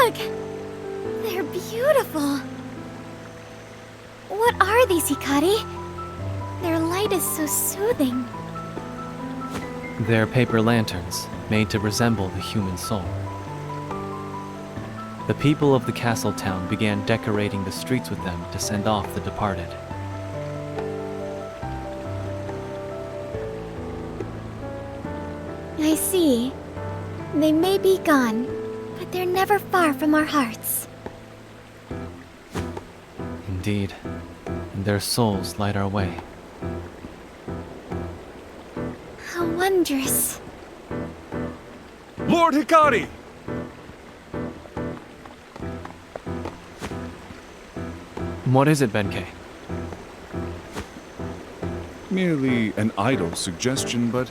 Look! They're beautiful. What are these, Hikari? Their light is so soothing. They're paper lanterns, made to resemble the human soul. The people of the castle town began decorating the streets with them to send off the departed. I see. They may be gone, but they're never far from our hearts. Indeed, and their souls light our way. How wondrous. Lord Hikari! What is it, Benkei? Merely an idle suggestion, but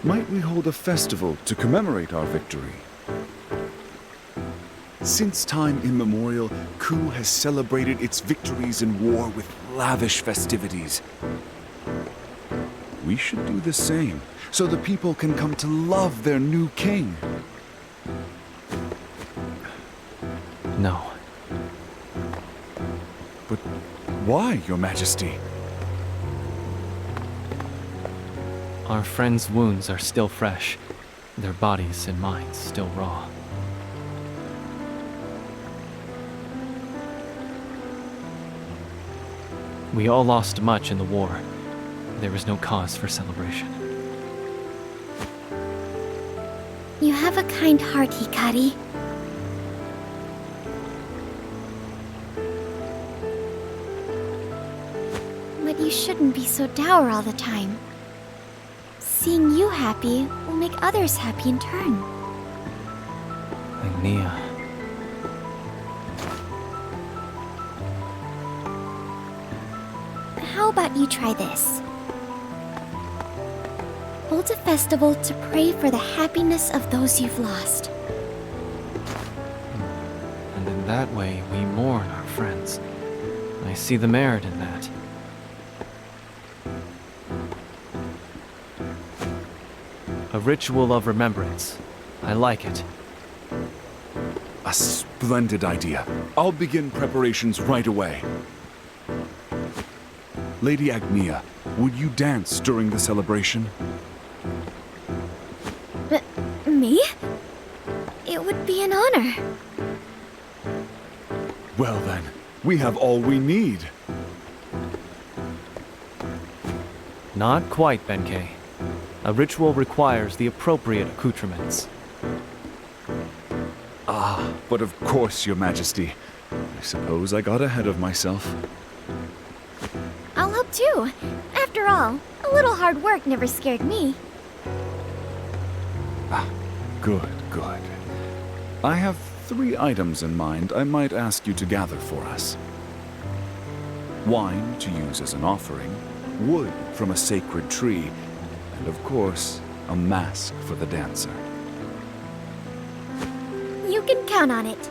might we hold a festival to commemorate our victory? Since time immemorial, Ku has celebrated its victories in war with lavish festivities. We should do the same, so the people can come to love their new king. No. But why, Your Majesty? Our friends' wounds are still fresh, their bodies and minds still raw. We all lost much in the war. There is no cause for celebration. You have a kind heart, Hikari. But you shouldn't be so dour all the time. Seeing you happy will make others happy in turn. Agnea. How about you try this? Hold a festival to pray for the happiness of those you've lost. And in that way, we mourn our friends. I see the merit in that. A ritual of remembrance. I like it. A splendid idea. I'll begin preparations right away. Lady Agnea, would you dance during the celebration? Me? It would be an honor. Well then, we have all we need. Not quite, Benkei. A ritual requires the appropriate accoutrements. Ah, but of course, Your Majesty. I suppose I got ahead of myself. I'll help too. After all, a little hard work never scared me. Ah, good, good. I have 3 items in mind I might ask you to gather for us. Wine to use as an offering, wood from a sacred tree, and of course, a mask for the dancer. You can count on it.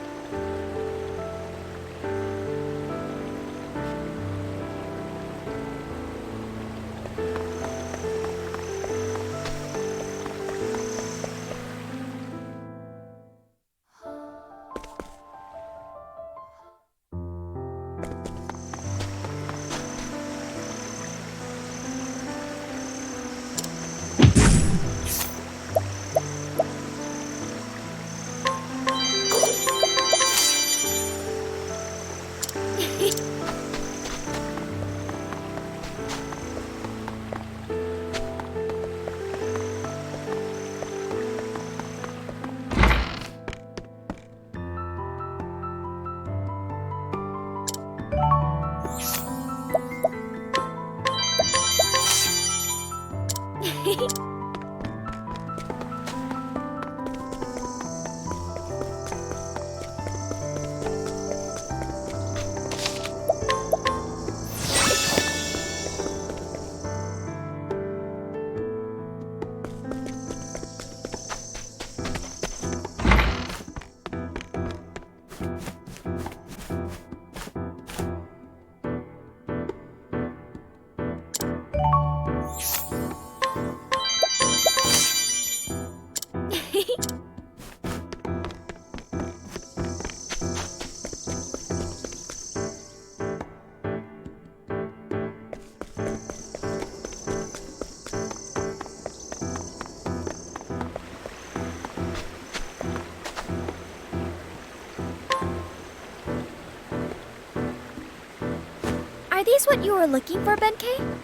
Are these what you were looking for, Benkei?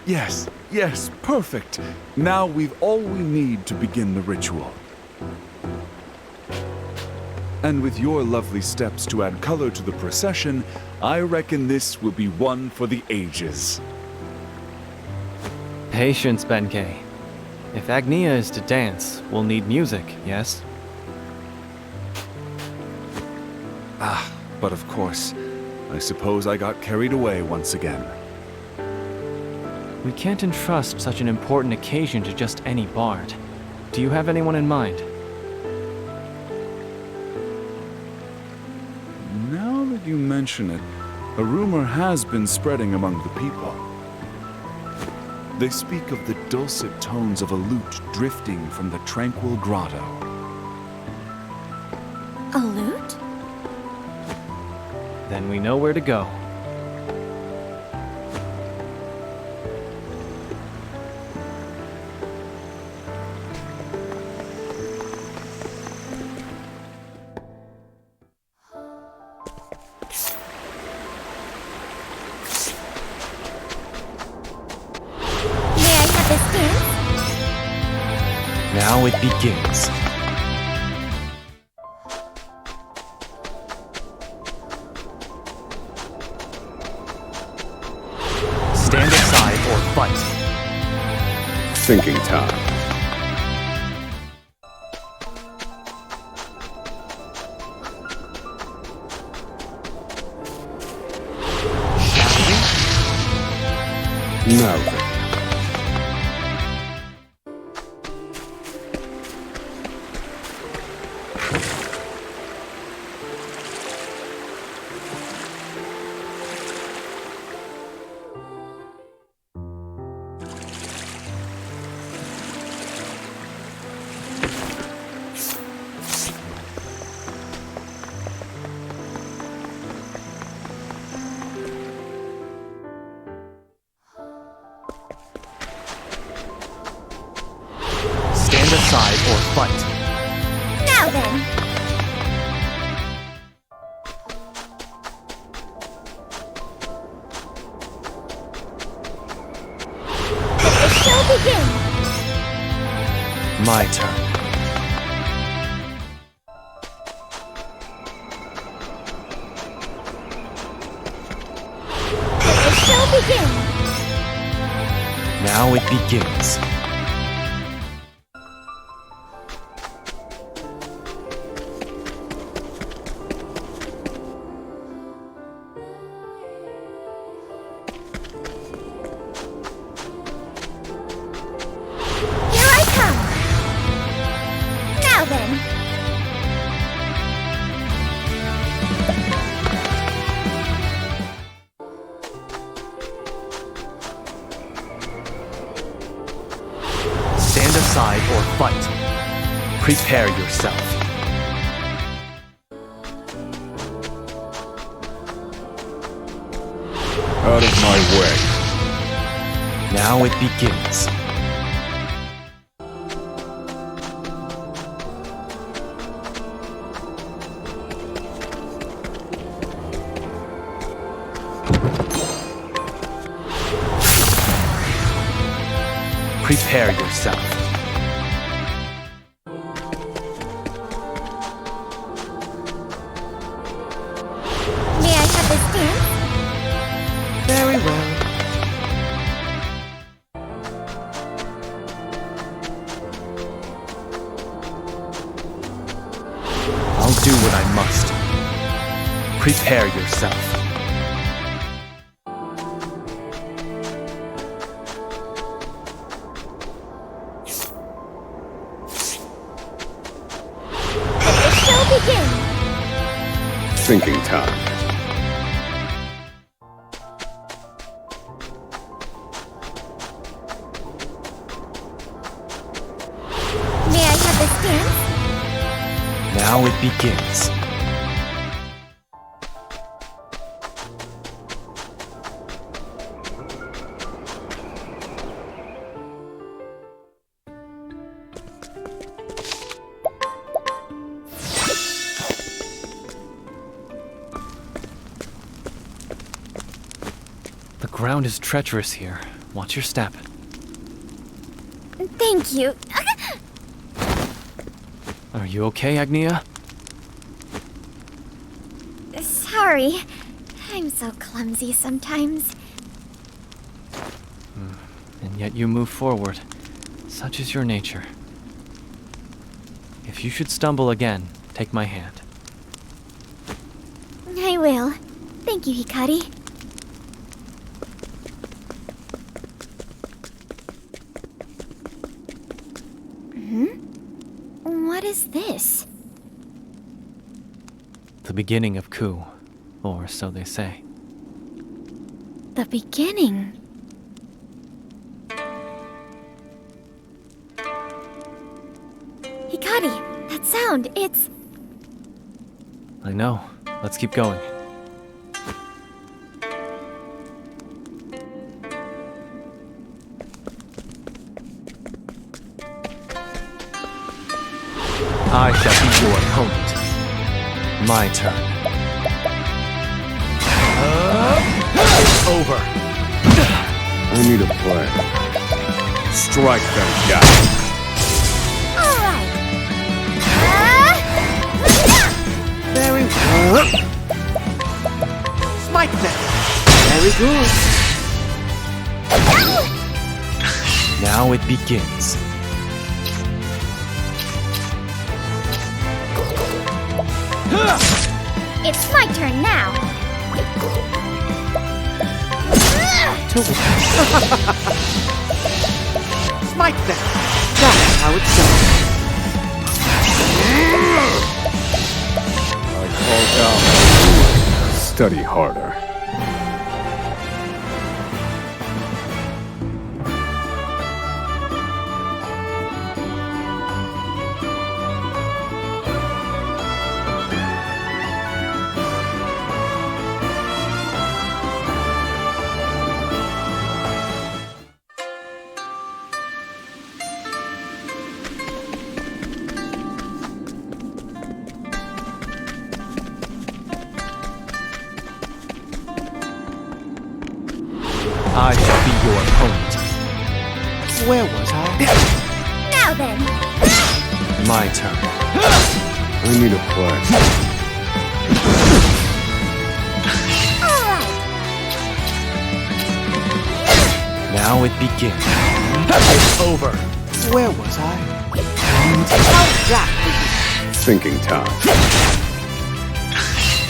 Yes, yes, perfect. Now we've all we need to begin the ritual. And with your lovely steps to add color to the procession, I reckon this will be one for the ages. Patience, Benkei. If Agnea is to dance, we'll need music, yes? But of course, I suppose I got carried away once again. We can't entrust such an important occasion to just any bard. Do you have anyone in mind? Now that you mention it, a rumor has been spreading among the people. They speak of the dulcet tones of a lute drifting from the tranquil grotto. A lute? Then we know where to go. May I have this dance? Now it begins. Stand aside or fight. Thinking time. Now then. Stand aside or fight. Now then! Let the show begin! My turn. Let the show begin! Now it begins. Here I come! Now then! Stand aside or fight. Prepare yourself. Out of my way. Now it begins. Prepare yourself. May I have this dance? Very well. I'll do what I must. Prepare yourself. Let the show begin! Thinking time. May I have this dance? Now it begins. ground is treacherous here. Watch your step. Thank you. Are you okay, Agnea? Sorry. I'm so clumsy sometimes. And yet you move forward. Such is your nature. If you should stumble again, take my hand. I will. Thank you, Hikari. What is this? The beginning of Ku, or so they say. The beginning. Hikari, that sound, it's... I know. Let's keep going. I shall be your opponent. My turn. It's over. I need a plan. Strike them down. Alright! Very well. Smite them. Very good. Now it begins. It's my turn now! Smite them. That's how it's done. I call down. Study harder. I shall be your opponent. Where was I? Now then! My turn. I need a plan. Alright! Now it begins. It's over. Where was I? How's that? Thinking time.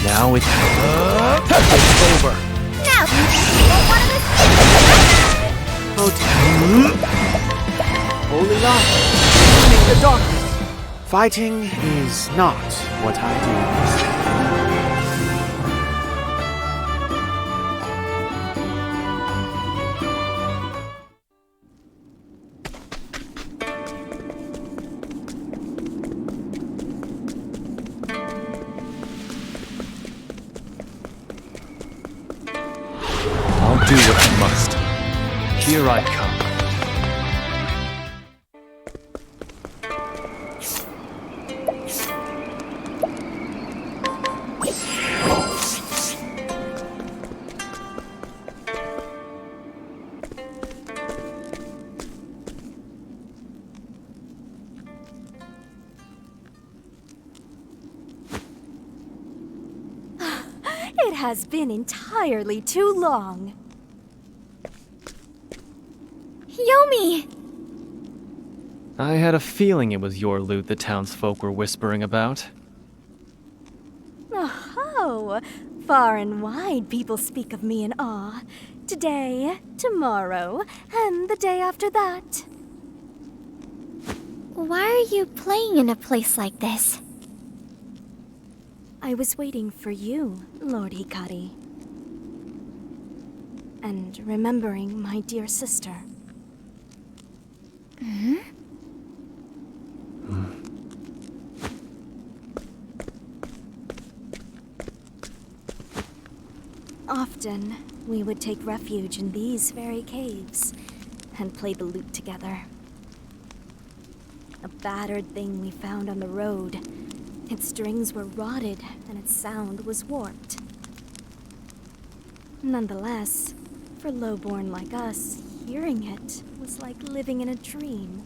Now it It's over. Now, what one of us? Oh dear. Holy light. In the darkness. Fighting is not what I do. I'll do what I must. Here I come. It has been entirely too long. Yomi! I had a feeling it was your loot the townsfolk were whispering about. Oh, far and wide people speak of me in awe. Today, tomorrow, and the day after that. Why are you playing in a place like this? I was waiting for you, Lord Hikari. And remembering my dear sister. Often, we would take refuge in these very caves and play the lute together. A battered thing we found on the road. Its strings were rotted and its sound was warped. Nonetheless, For lowborn like us, hearing it was like living in a dream.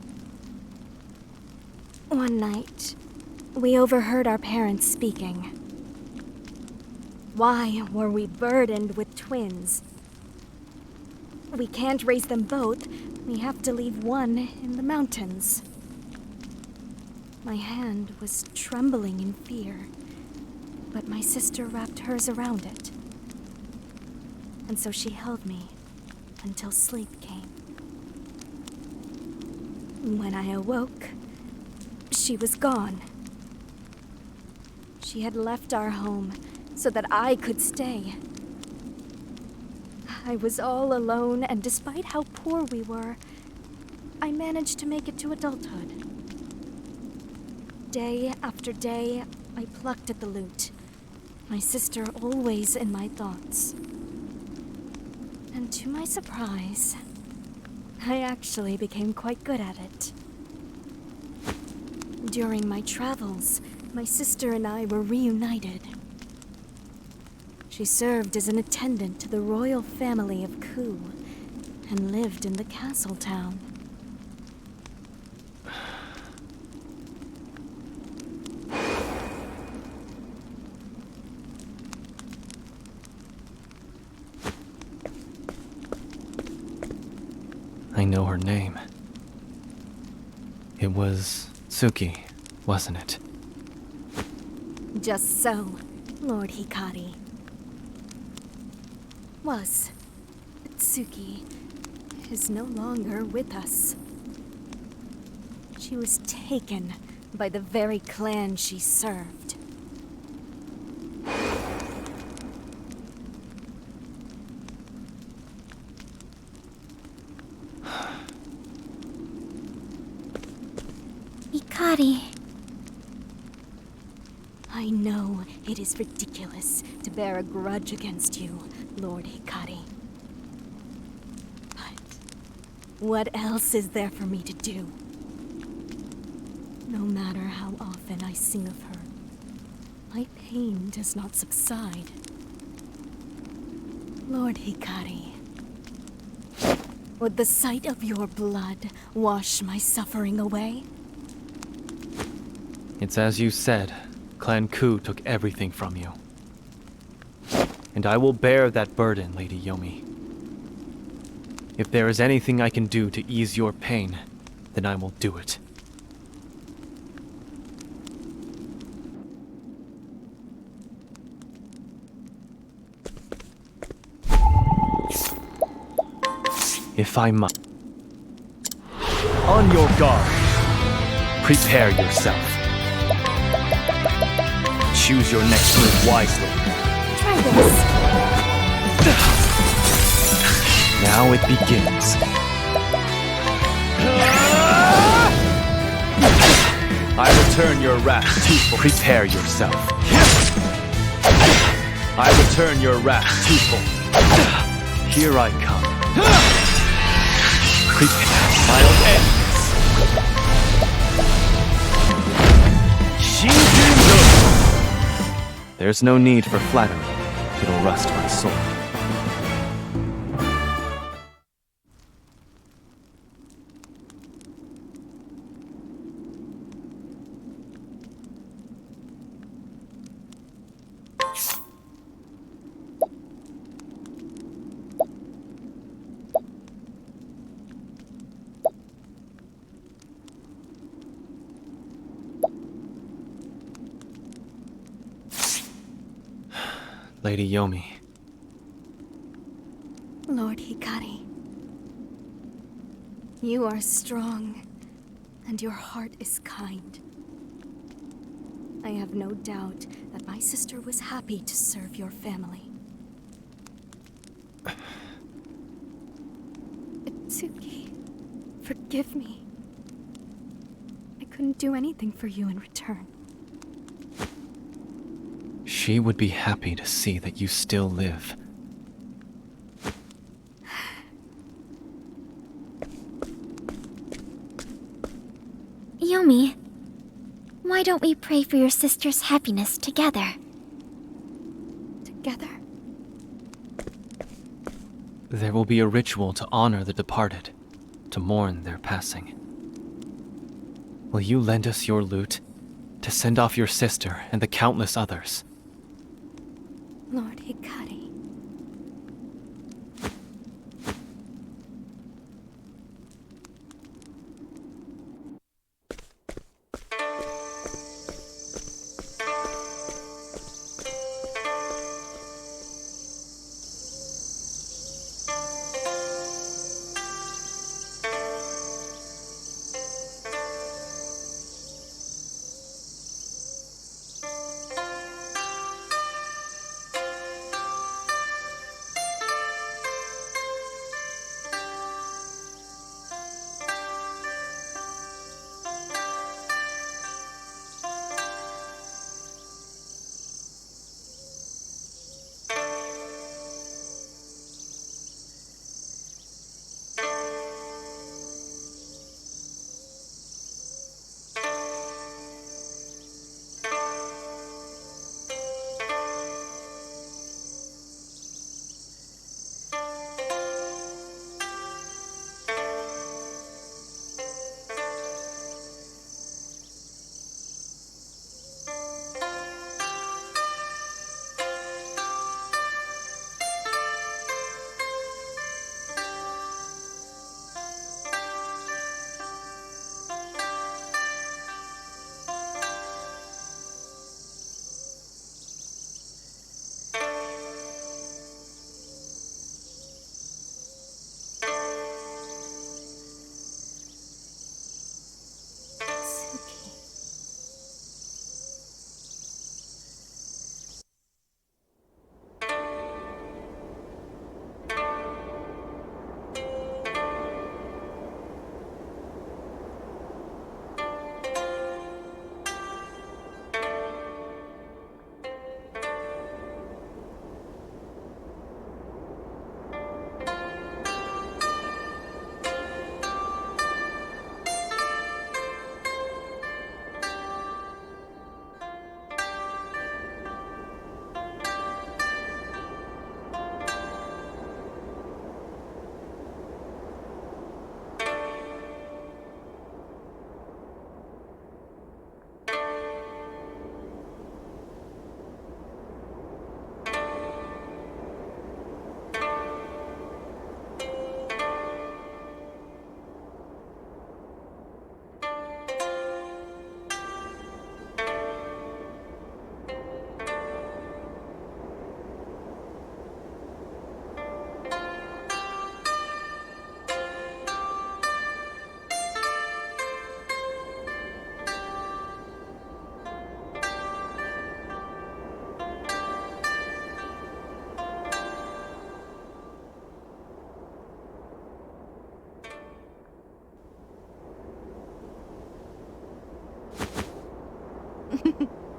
One night, we overheard our parents speaking. Why were we burdened with twins? We can't raise them both. We have to leave one in the mountains. My hand was trembling in fear, but my sister wrapped hers around it. And so she held me until sleep came. When I awoke, she was gone. She had left our home so that I could stay. I was all alone, and despite how poor we were, I managed to make it to adulthood. Day after day, I plucked at the loot, my sister always in my thoughts. And to my surprise, I actually became quite good at it. During my travels, my sister and I were reunited. She served as an attendant to the royal family of Ku and lived in the castle town. I know her name. It was Suki, wasn't it? Just so, Lord Hikari. Was. Tsuki is no longer with us. She was taken by the very clan she served. Hikari. I know it is ridiculous to bear a grudge against you, Lord Hikari. But what else is there for me to do? No matter how often I sing of her, my pain does not subside. Lord Hikari, would the sight of your blood wash my suffering away? It's as you said. Clan Ku took everything from you. And I will bear that burden, Lady Yomi. If there is anything I can do to ease your pain, then I will do it. If I must. On your guard. Prepare yourself. Choose your next move wisely. Try this. Now it begins. I return your wrath twofold. Prepare yourself. I return your wrath twofold. Here I come. Prepare. I'll end this. There's no need for flattery. It'll rust my soul. Lady Yomi. Lord Hikari, you are strong, and your heart is kind. I have no doubt that my sister was happy to serve your family. Itsuki, forgive me. I couldn't do anything for you in return. She would be happy to see that you still live. Yomi, why don't we pray for your sister's happiness together? Together? There will be a ritual to honor the departed, to mourn their passing. Will you lend us your loot to send off your sister and the countless others? Lord Hikari.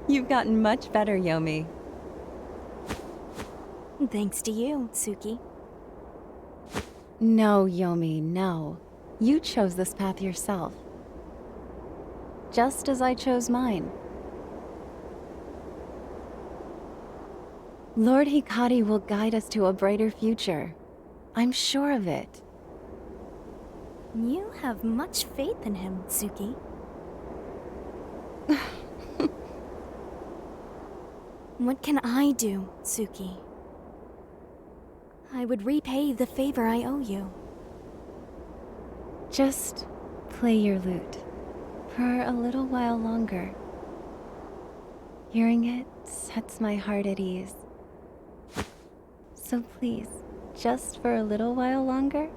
You've gotten much better, Yomi. Thanks to you, Tsuki. No, Yomi, no. You chose this path yourself. Just as I chose mine. Lord Hikari will guide us to a brighter future. I'm sure of it. You have much faith in him, Tsuki. What can I do, Tsuki? I would repay the favor I owe you. Just play your lute for a little while longer. Hearing it sets my heart at ease. So please, just for a little while longer,